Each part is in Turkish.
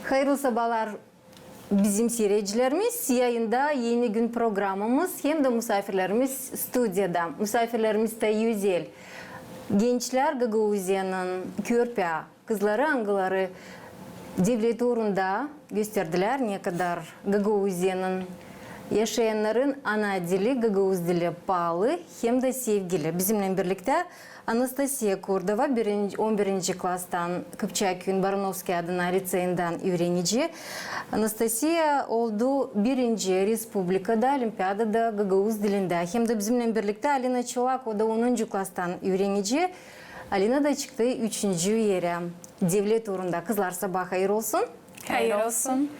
Hayırlı sabahlar bizim seyircilerimiz. Yayında yeni gün programımız hem de misafirlerimiz stüdyoda. Misafirlerimiz de Yüzel. Gençler Gagavuzya'nın Körpe kızları angıları devlet uğrunda gösterdiler. Ne kadar Gagavuzya'nın yaşayanların ana dili Gagavuz dili bağlı hem de sevgili. Bizimle birlikte Anastasia Kurdova 11. klastan Kıpçaköy'ün Baranovski adına liseyinden öğrenici. Anastasia oldu birinci Respublika'da Olimpiyadada Gagavuz dilinde. Hem de bizimle birlikte Alina Çolak o da 10. klastan öğrenici. Alina da çıktı 3. yere. Devlet uğrunda kızlar sabah hayır olsun. Hayır olsun.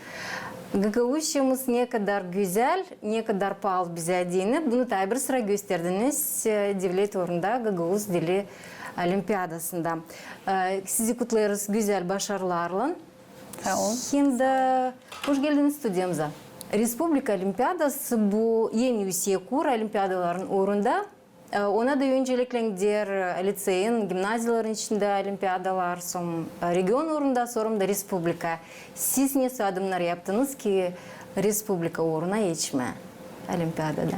Gagavuzcamız ne kadar güzel, ne kadar pahalı bize dini. Bunu da bir sıra gösterdiniz devlet uğrunda Gagavuz dili olimpiyadasında. Sizi kutlarız güzel başarılarla. Sağ olun. Hem de hoş geldiniz stüdyomuza. Respublika Olimpiyadası bu yeni üsiye kur olimpiyadaların uğrunda. Ona da öncelikle diğer liseyin, gimnaziyaların içinde olimpiyadalar, son region uğrunda, sonra da Respublika. Siz ne adımlar yaptınız ki Respublika uğruna geçme olimpiyadada?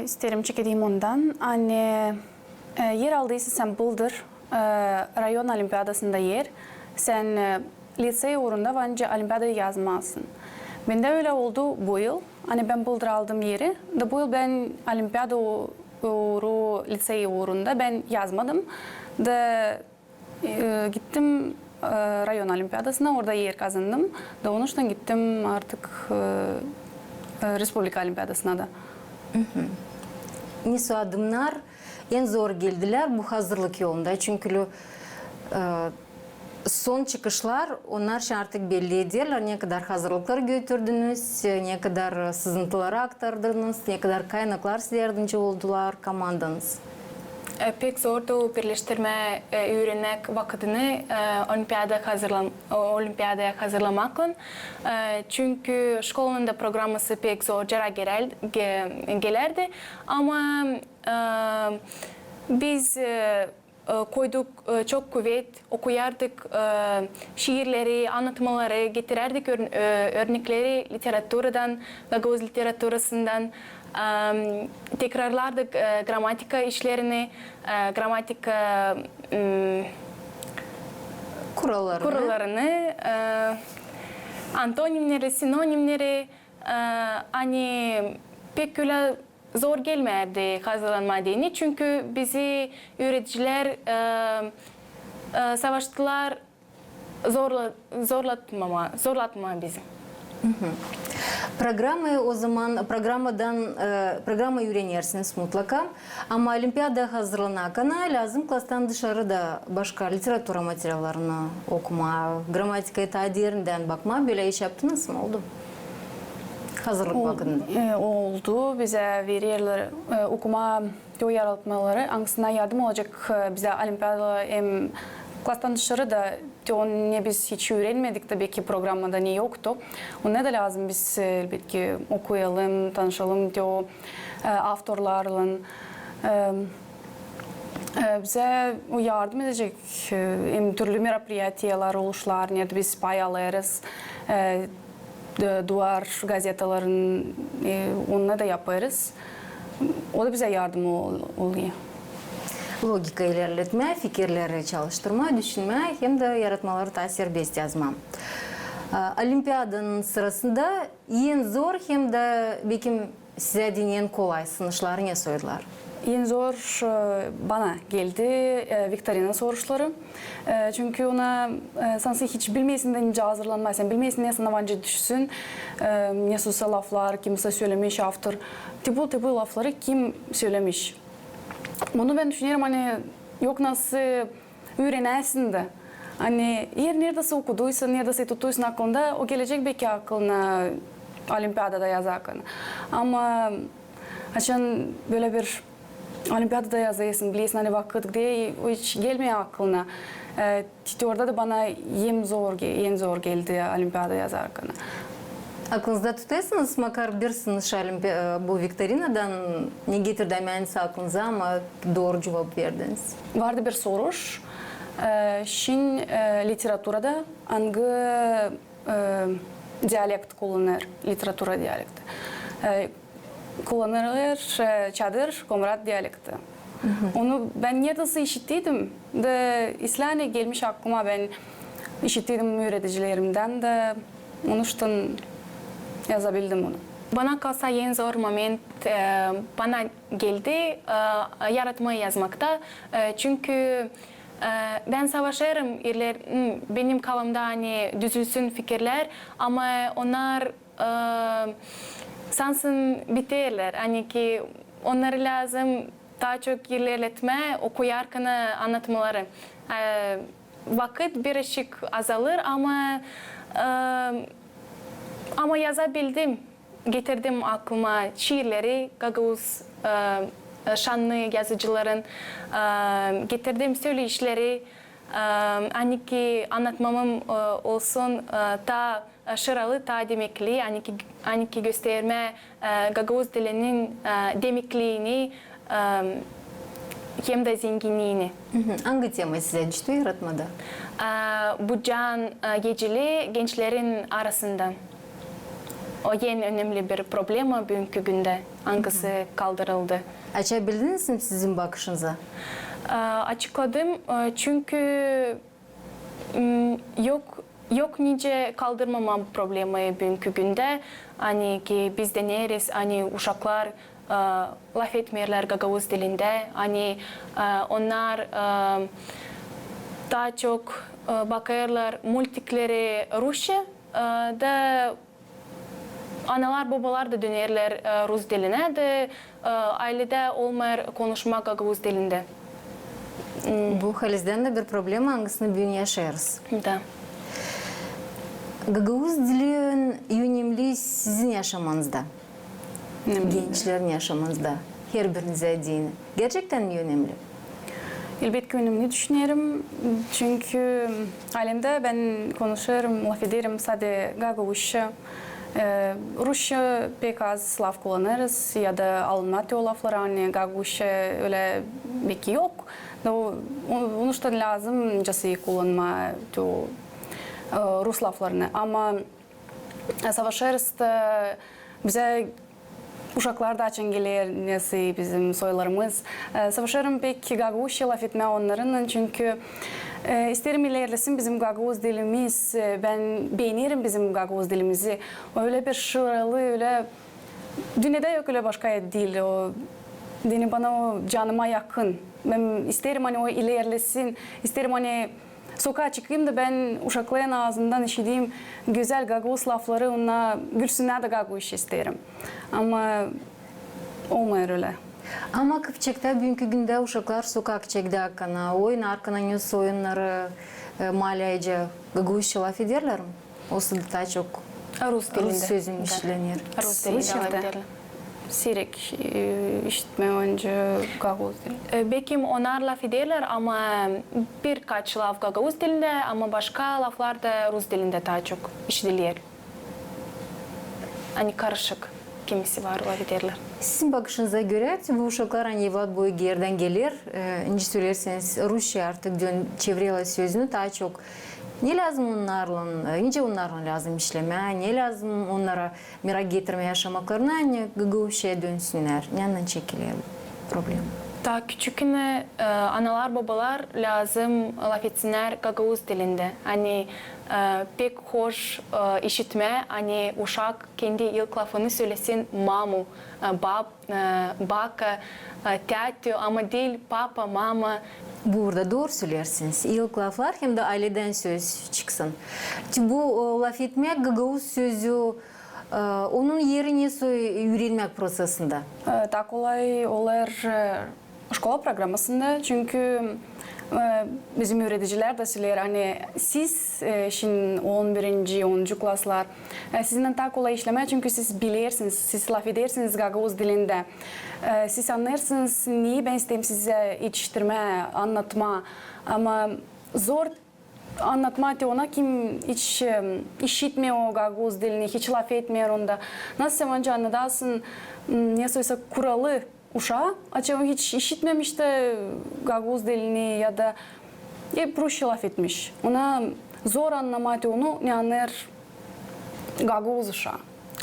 İsterim çekediğim ondan. Anne yer aldıysa sen buldur. Rayon olimpiyadasında yer. Sen lise uğrunda bence olimpiyadayı yazmalısın. Ben de öyle oldu bu yıl. Hani ben buldur aldım yeri. Da bu yıl ben olimpiyada liseyi uğrunda ben yazmadım. Da gittim rayon olimpiyadasına orada yer kazandım. Da onun için gittim artık Respublika olimpiyadasına da. Nice adımlar en zor geldiler bu hazırlık yolunda. Çünkü son çıkışlar onlar için artık belli ediyorlar. Ne kadar hazırlıklar götürdünüz, ne kadar sızıntıları aktardınız, ne kadar kaynaklar size yardımcı oldular komandanız. Pek zordu birleştirme öğrenmek vakitini olimpiyadaya hazırlamakla. Çünkü şkolun da programması pek zorca gelirdi. Ama biz koyduk çok kuvvet, okuyardık şiirleri, anlatmaları, getirerdik örnekleri literaturadan, Gagavuz literatürasından. Tekrarlardık gramatika işlerini, gramatika kurallarını, antonimleri, sinonimleri, hani pek öyle zor gelmedi hazırlanmadığını çünkü bizi öğreticiler savaştılar, zorlatma bizi. Programı öğrenirsiniz mutlaka ama olimpiyada hazırlanana lazım klastan dışarıda başka literatura materyallerini okuma, gramatikaya tadirinden bakma böyle iş yaptınız mı oldu? Hazırlık vakitinde. Oldu. Bize verirler okuma yaratmaları. Aksine yardım olacak bize olimpiyada hem klastan dışarı da ne biz hiç öğrenmedik tabii ki programda ne yoktu. Ona da lazım biz elbette okuyalım, tanışalım diyor autorlarla. Bize yardım edecek hem türlü merapiyatiyalar oluşlar, ne de biz pay alırız. Duvar gazetaların onunla da yaparız. O da bize yardım oluyor. Logika ilerletme, fikirleri çalıştırma, düşünme hem de yaratmaları da serbest yazma. Olimpiyadanın sırasında en zor hem de belki size en kolay sınışları ne sorular? En zor bana geldi Viktorina soruşları. Çünkü ona sansı hiç bilmesinden önce hazırlanmaysan, bilmesin ne sınava önce düşsün, ne sosyal laflar, kimse söylemiş, autor, tipu lafları kim söylemiş. Onu ben düşünüyorum hani yok nasıl öğrenesin de. Hani neredeyse okuduysa, neredeyse tuttuysa aklında o gelecek belki aklına olimpiyadada yazarken. Ama açan böyle bir olimpiyadada yazayısın, biliyorsun hani vakit diye hiç gelmiyor aklına. Orada da bana en zor geldi olimpiyada yazarken. Aklınızda tutuyorsunuz makar bir sınış bu viktorinadan ne getirdi emeğiniz aklınıza ama doğru cevap verdiniz. Vardı bir soruş. Şin literaturada angı diyalekt kullanır, literatura diyalekti. Kullanırlar çadır, komrat diyalekti. Onu ben neredeyse işittiydim. De İslaniye gelmiş aklıma, ben işittiydim öğreticilerimden de onun için yazabildim onu. Bana kalsa en zor moment bana geldi yaratmayı yazmakta. Çünkü ben savaşırım, benim kafamda hani düzülsün fikirler ama onlar sansın biterler. Hani ki onları lazım daha çok ilerletme, okuyarken anlatmaları. Vakit birazcık azalır ama yazabildim. Getirdim aklıma şiirleri, Gagavuz şanlı yazıcıların getirdim söyleyişleri, hani ki anlatmamım olsun ta şıralı, ta demekli, hani ki gösterme Gagavuz dilinin demekliğini hem de zenginliğini. Hangi tema size düştü yaratmada? Bu can geceli gençlerin arasında. O en önemli bir problem bugünkü günde. Hangisi kaldırıldı? Açabildiniz mi sizin bakışınıza? Açıkladım çünkü yok nice kaldırmama problemi bugünkü günde. Hani ki biz deneriz, hani uşaklar laf etmiyorlar Gagavuz dilinde. Hani onlar daha çok bakıyorlar multiklere Rusça da analar babalar da dönerler Rus diline de ailede olmayır konuşmak Gagavuz dilinde. Bu halizden de bir problem hangisini bugün yaşarız. Da. Gagavuz dilinin önemli sizin yaşamanızda, gençlerin yaşamanızda, her birinize deyin. Gerçekten mi önemli? Elbette önemli düşünüyorum. Çünkü alemde ben konuşuyorum, laf ederim sadece Gagavuzca. Rusça pek az laf kullanırız ya da Almaty o laflar, hani Gagavuzca öyle belki yok. Onun için lazım cası kullanma Rus laflarını. Ama savaşırız da bize uşaklar da açın gelir, nesi bizim soylarımız. Savaşırım pek Gagavuzca laf etme onların, çünkü isterim ilerlesin bizim Gagavuz dilimiz. Ben beğenirim bizim Gagavuz dilimizi. Öyle bir şıralı, öyle dünyada yok öyle başka dil. O dini bana o canıma yakın. Ben isterim hani o ilerlesin. İsterim hani sokağa çıkayım da ben uşakların ağzından işiteyim güzel Gagavuz lafları, ona gülsünler de Gagavuz isterim. Ama olmuyor öyle. Ama Kıpçak'ta bugünkü günde uşaklar sokak çekti hakkında, oyun arkana yüz oyunları, malayca, Gagavuzca laf ederler mi? Olsa da daha çok Rus dilinde. Rus sözün işlenir. Rus dilinde laf ederler. Sirek işitme önce Gagavuz dili. Belki onlar laf ederler ama birkaç laf Gagavuz dilinde ama başka laflar da Rus dilinde daha çok işitilir. Hani karışık kimisi var laf ederler. Sizin bakışınıza göre bu uşaklar hani evlat boyu geriden gelir. İnce söylerseniz Rusça artık çevreyle sözünü daha çok ne lazım onlarla, nice onlarla lazım işleme, ne lazım onlara merak getirme yaşamaklarına, hani Gagavuzca'ya dönsünler. Nereden çekilir problem? Daha küçükken analar babalar lazım laf etsinler Gagavuz dilinde. Hani pek hoş işitme, hani uşak kendi ilk lafını söylesin mamu, bab, baka, tatu ama değil papa, mama. Burada doğru söylersiniz. İlk laflar hem de aileden söz çıksın. Bu laf etmek Gagavuz sözü onun yerine öğrenmek prosesinde. Daha kolay olur şkola programmasında, çünkü bizim öğreticiler de söyler, hani siz şimdi 11. 10. klaslar sizinle daha kolay işleme, çünkü siz bilirsiniz, siz laf edersiniz Gagavuz dilinde. Siz anlarsınız niye ben isteyeyim size yetiştirme, anlatma, ama zor anlatma ona kim hiç işitmiyor Gagavuz dilini, hiç laf etmiyor onda. Nasıl önce anladasın, ne söylese kuralı uşağı, acaba hiç işitmemiş de Gagavuz dilini ya da hep Rusça laf etmiş. Ona zor anlamaydı onu ne anlar Gagavuzca.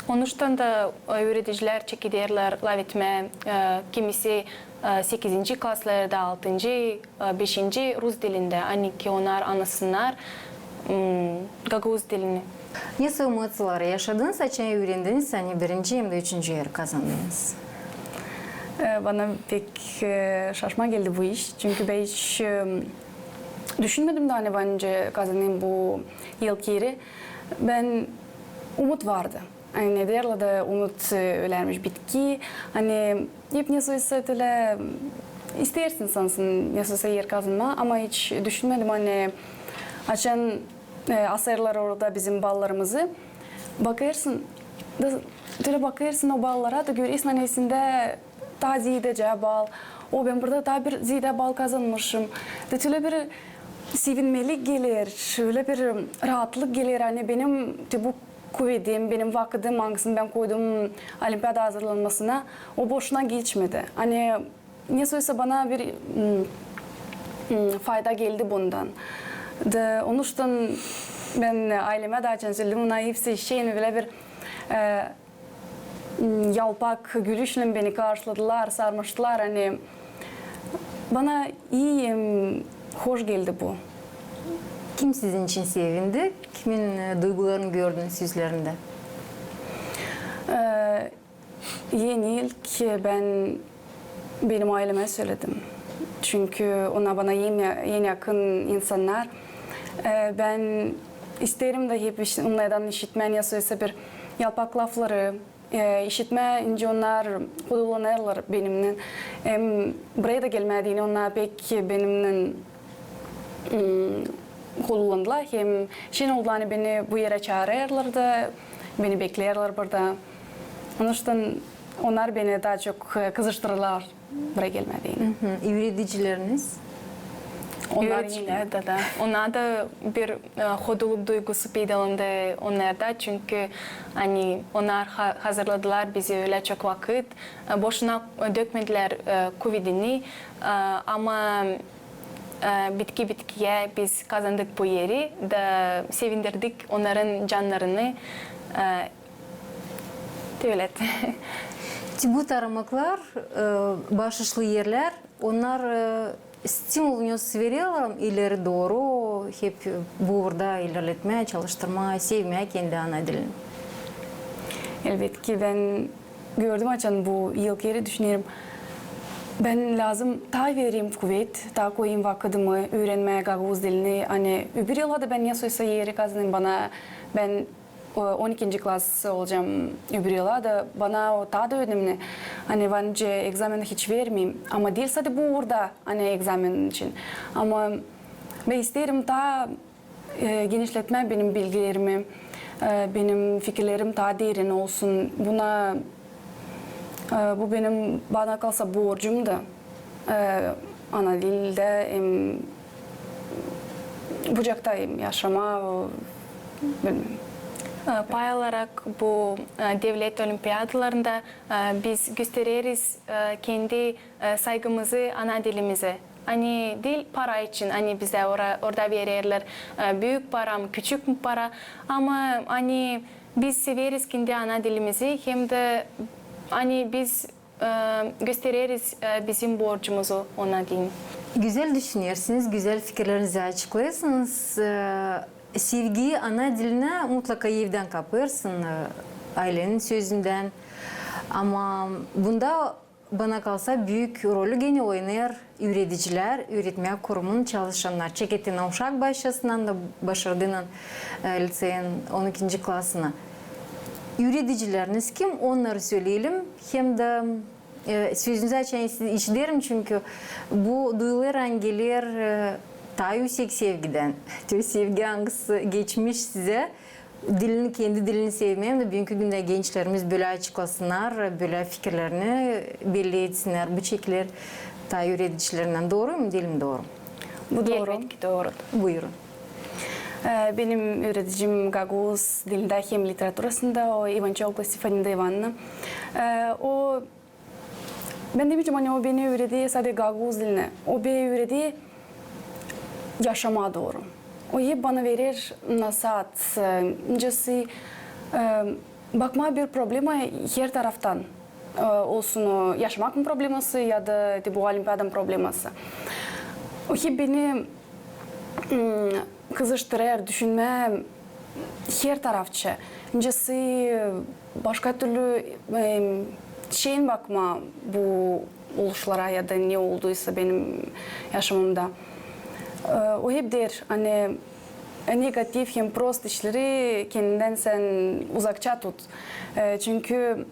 Onuştan da öğreticiler çekilirler laf etme. Kimisi 8. klaslarda, 6. 5. Rus dilinde. Hani ki onlar anlasınlar Gagavuz dilini. Nasıl emosiyalar yaşadınız, açan öğrendiniz, hani birinci hem de üçüncü yer kazandınız? Bana pek şaşma geldi bu iş. Çünkü ben hiç düşünmedim de hani bence kazanayım bu yılki yeri. Ben umut vardı. Hani ne derler de umut ölermiş bitki. Hani hep ne söylese istersin sansın ne söylese yer kazanma ama hiç düşünmedim hani açan asırlar orada bizim ballarımızı bakarsın da bakarsın o ballara da görürsün annesinde daha ziyidece bal. O ben burada daha bir ziyide bal kazanmışım. Da öyle bir sevinmelik gelir, şöyle bir rahatlık gelir. Hani benim de bu kuvvetim, benim vakitim hangisini ben koydum olimpiyada hazırlanmasına o boşuna geçmedi. Hani ne söylese bana bir fayda geldi bundan. Da onun için ben aileme daha çok söyledim. Ona hepsi şeyini böyle bir yalpak gülüşle beni karşıladılar, sarmıştılar. Hani bana iyi, hoş geldi bu. Kim sizin için sevindi? Kimin duygularını gördünüz yüzlerinde? Yeni ilk ben benim aileme söyledim. Çünkü ona bana yeni yakın insanlar. Ben isterim de hep onlardan işitmen ya söylese bir yalpak lafları işitmeyince onlar kullanırlar benimle. Buraya da gelmediğini onlar pek benimle kullandılar. Hem şey oldu beni bu yere çağırırlar da beni beklerler burada. Onun için onlar beni daha çok kızıştırırlar buraya gelmediğini. Öğreticileriniz? Öğreticiler de. Ona da bir hoduluk duygusu peydalandı onlarda çünkü hani onlar hazırladılar bizi öyle çok vakit. Boşuna dökmediler Covid'ini ama bitkiye biz kazandık bu yeri de sevindirdik onların canlarını. Evet. Bu taramaklar, başışlı yerler, onlar stimulunu veriyorlar ileri doğru hep burada ilerletmeye, çalıştırmaya, sevmeye kendi ana dilini. Elbette ki ben gördüm açan bu yıl geri düşünüyorum. Ben lazım daha vereyim kuvvet, daha koyayım vakitimi öğrenmeye Gagavuz dilini. Hani öbür yılda da ben ne söylese yeri kazanayım bana. Ben 12. klas olacağım öbür yıla da bana o daha da önemli. Hani bence egzameni hiç vermeyeyim. Ama değilse de bu orada hani egzamin için. Ama ben isterim daha genişletme benim bilgilerimi, benim fikirlerim daha derin olsun. Bu benim bana kalsa borcum da ana dilde bucaktayım yaşama bilmiyorum. Pay olarak bu devlet olimpiyatlarında biz gösteririz kendi saygımızı ana dilimize. Hani dil para için hani bize orada verirler büyük para mı küçük mü para ama hani biz severiz kendi ana dilimizi hem de hani biz gösteririz bizim borcumuzu ona diyeyim. Güzel düşünüyorsunuz, güzel fikirlerinizi açıklıyorsunuz. Sevgiyi ana diline mutlaka evden kapırsın, ailenin sözünden. Ama bunda bana kalsa büyük rolü gene oynar öğreticiler, öğretme kurumunun çalışanlar. Çeketin uşak başlasından da başardığının liseyin 12. klasına. Öğreticileriniz kim? Onları söyleyelim. Hem de sözünüzü açan işlerim çünkü bu duyular gelir daha yüksek sevgiden. Sevgi hangisi geçmiş size? Kendi dilini sevmeyen de bugünkü günde gençlerimiz böyle açıklasınlar, böyle fikirlerini belli etsinler. Bu şekiller daha öğreticilerinden doğru mu? Dilim doğru. Bu doğru. Elbette ki doğru. Buyurun. Benim öğreticim Gagavuz dilinde hem literatürasında o Ivançoğlu Stefanida Ivanna. Ben demeyeceğim hani o beni öğretti sadece Gagavuz diline. O beni öğretti yaşama doğru. O hep bana verir nasihat. İncesi bakma bir problema her taraftan. Olsun o yaşamak mı probleması ya da bu olimpiyadan probleması. O hep beni kızıştırır, düşünme her tarafçı. İncesi başka türlü şeyin bakma bu oluşlara ya da ne olduysa benim yaşamımda. O hep der, hani negatif hem prost işleri kendinden sen uzakça tut. Çünkü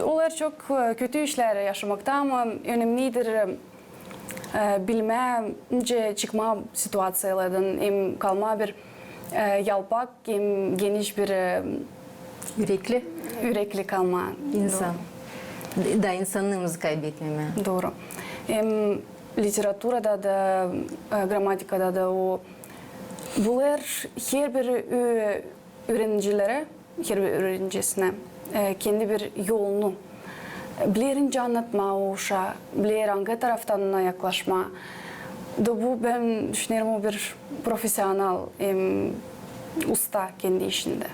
onlar çok kötü işler yaşamakta ama önemlidir bilmece çıkma situasyonlardan hem kalma bir yalpak hem geniş bir yürekli kalma. İnsan. Da insanlığımızı kaybetmeme. Doğru. Hem literaturada da, gramatikada da o bunlar her bir öğrencilere, her bir öğrencisine kendi bir yolunu bilerince anlatma o uşağı, bilir hangi taraftan yaklaşma. Da bu ben düşünüyorum o bir profesyonel usta kendi işinde.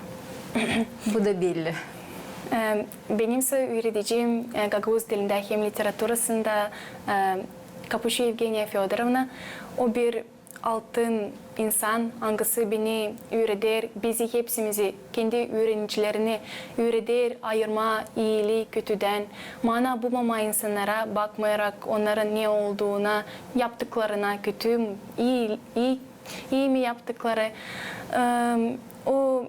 Bu da belli. Benim ise öğreteceğim Gagavuz dilinde hem literatürasında Kapuşu Evgeniya Fyodorovna. O bir altın insan, hangisi beni öğretir, bizi hepsimizi, kendi öğrencilerini öğretir, ayırma iyiliği kötüden. Bana bu mama insanlara bakmayarak onların ne olduğuna, yaptıklarına, kötü mü, iyi mi yaptıkları, o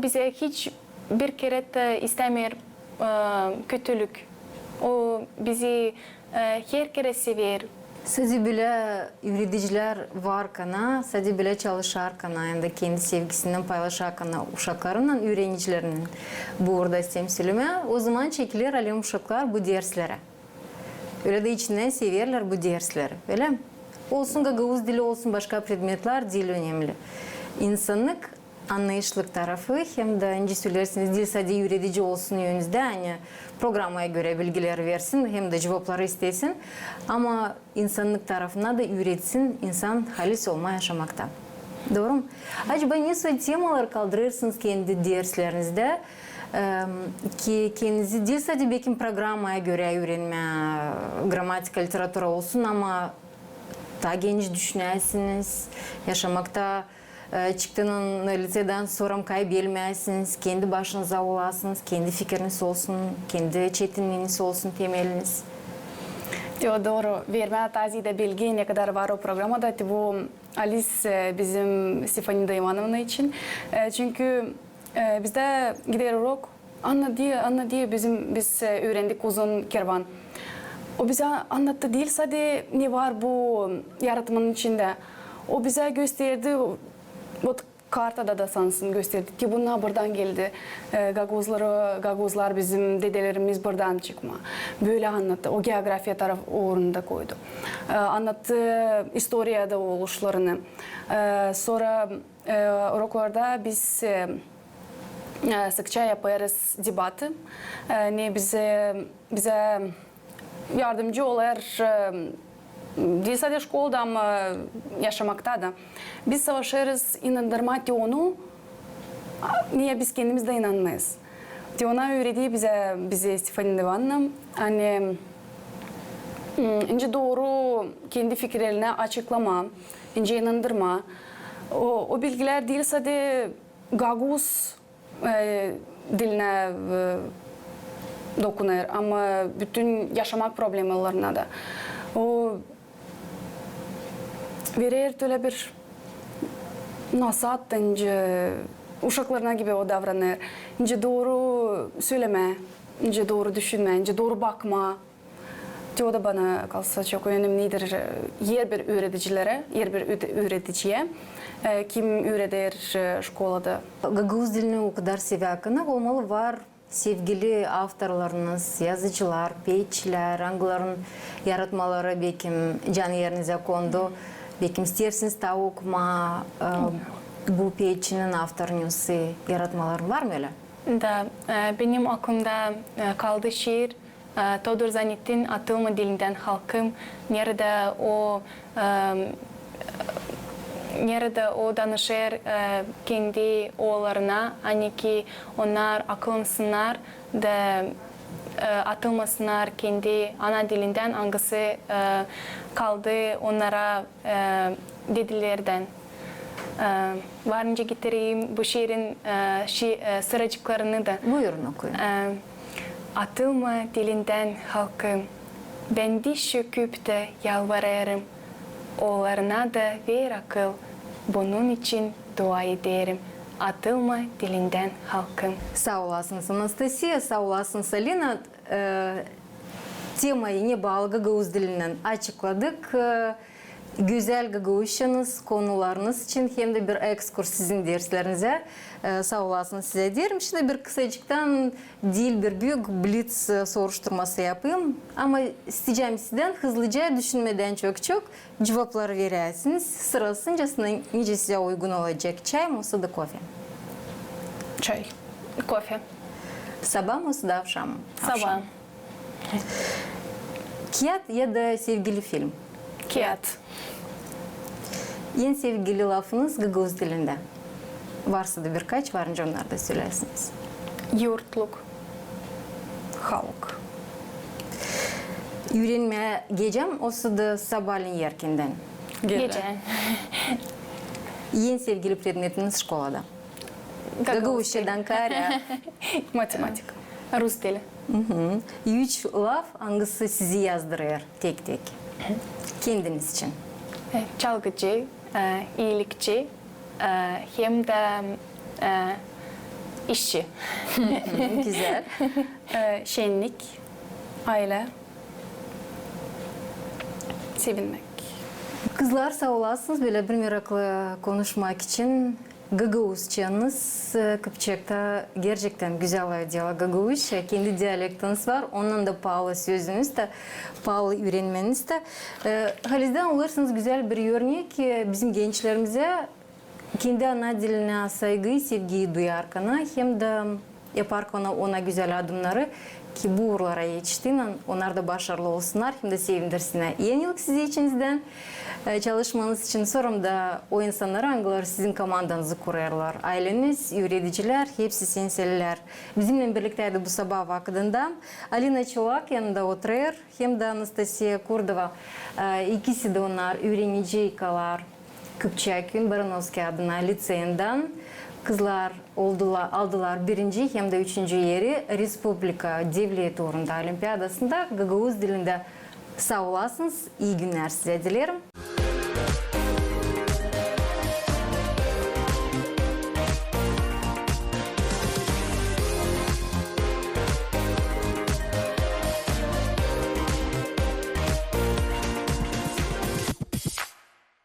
bize hiç bir kere de istemiyor kötülük. O bizi her kere sever. Sadece böyle öğreticiler var kana, sadece böyle çalışar kana, yani da kendi sevgisinden paylaşar kana uşaklarının, öğrencilerinin bu orada temsilime. O zaman çekilir alem uşaklar bu derslere. Öyle de içinden severler bu dersleri. Öyle mi? Olsun Gagavuz dili, olsun başka predmetler dil önemli. İnsanlık anlayışlık tarafı hem de önce söylersiniz dil sadece öğretici olsun yönünüzde hani programaya göre bilgiler versin hem de cevapları istesin ama insanlık tarafına da öğretsin insan halis olma yaşamakta. Doğru mu? Acaba ne temalar kaldırırsınız kendi derslerinizde ki kendinizi dil sadece belki programaya göre öğrenme, gramatika, literatüra olsun ama daha geniş düşünürsünüz, yaşamakta çıktığının liseden sonra kaybetmezsiniz, kendi başınıza olasınız, kendi fikriniz olsun, kendi çetinliğiniz olsun, temeliniz. Doğru. Verme tazide bilgi ne kadar var o programda. Bu Alice bizim Stefani Daymanovna için. Çünkü bizde gider urok. Anna diye biz öğrendik uzun kervan. O bize anlattı değil sadece ne var bu yaratmanın içinde. O bize gösterdi. O kartada da sansın gösterdi ki bunlar buradan geldi. Gaguzlar bizim dedelerimiz buradan çıkma. Böyle anlattı. O geografiya tarafı uğrunda koydu. Anlattı historiyada oluşlarını. Sonra uroklarda biz sıkça yaparız debatı. Ne bize yardımcı olar değil sadece şkolda ama yaşamakta da. Biz savaşırız inandırma onu niye biz kendimiz de inanmayız. Ona öğretiyor bize Stefani Devanna. Hani ince doğru kendi fikirlerini açıklama, ince inandırma. O bilgiler değil sadece Gaguz diline dokunuyor ama bütün yaşamak problemlerine de. O verir öyle bir nasihat ince uşaklarına gibi o davranır. İnce doğru söyleme, ince doğru düşünme, ince doğru bakma. O da bana kalsa çok önemlidir. Yer bir öğreticilere, yer bir öğreticiye kim öğretir şkolada. Gagavuz dilini o kadar seviyorken olmalı var sevgili avtorlarınız, yazıcılar, beyçiler, hangilerin yaratmaları belki can yerinize kondu. Belki istersiniz daha okuma bu beyçinin avtorunuzı yaratmaları var mı öyle? Da benim aklımda kaldı şiir Тодор Занеттин атылма дилинден халкым, nerede o danışır kendi oğullarına, ki onlar akılsınlar da atılmasınlar kendi ana dilinden hangisi kaldı onlara dedilerden. Varınca getireyim bu şiirin sıracıklarını da. Buyurun okuyun. Atılma dilinden halkım, ben diş çöküp de yalvarırım. Oğullarına da ver akıl, bunun için dua ederim. Atılma dilinden halkım. Sağ olasınız Anastasiya, sağ olasınız Alina. Temayı ne bağlı Gagavuz dilinden açıkladık. Güzel Gagavuzcanız, konularınız için hem de bir ekskurs sizin derslerinize. Sağ olasınız size derim. Şimdi bir kısacıktan değil bir büyük blitz soruşturması yapayım. Ama isteyeceğim sizden hızlıca düşünmeden çok cevapları verirsiniz. Sırasıncasına nice size uygun olacak çay mı olsa da kofe? Çay. Кофе. Sabah mı olsa da akşam mı? Sabah. Kiyat ya da sevgili film? Kiyat. En sevgili lafınız Gagavuz dilinde. Varsa da birkaç varınca onları da söylersiniz. Yurtluk. Halk. Öğrenmeye gecem olsa da sabahleyin erkenden. Gece. En sevgili predmetiniz şkolada? Gagavuzcadan kare. Matematik. Rus dili. Üç laf hangisi sizi yazdırır tek tek? Kendiniz için. Çalgıcı, iyilikçi, hem de işçi. Güzel. Şenlik. Aile. Sevinmek. Kızlar sağ olasınız böyle bir meraklı konuşmak için. Gagavuzcanız Kıpçak'ta gerçekten güzel diyalog Gagavuzca. Kendi diyalektiniz var. Onun da pahalı sözünüz de, pahalı öğrenmeniz de. Halizden olursanız güzel bir örnek bizim gençlerimize kendi ana diline saygıyı, sevgiyi duyarkana hem de yaparken ona güzel adımları ki bu uğurlara yetiştiğinden onlar da başarılı olsunlar hem de sevindirsinler. Yeni yıl size içinizden çalışmanız için sorum da o insanlar hangileri sizin komandanızı kurarlar? Aileniz, öğreticiler, hepsi senseliler. Bizimle birlikteydi bu sabah vakitinde. Alina Çolak yanında oturuyor hem de Anastasiya Kurdova. İkisi de onlar öğreniciler. Kıpçak'ın Baranovski adına liseyinden. Kızlar aldılar birinci hem de üçüncü yeri Respublika Devlet Uğrunda Olimpiyadasında Gagavuz dilinde. Sağ olasınız. İyi günler size dilerim.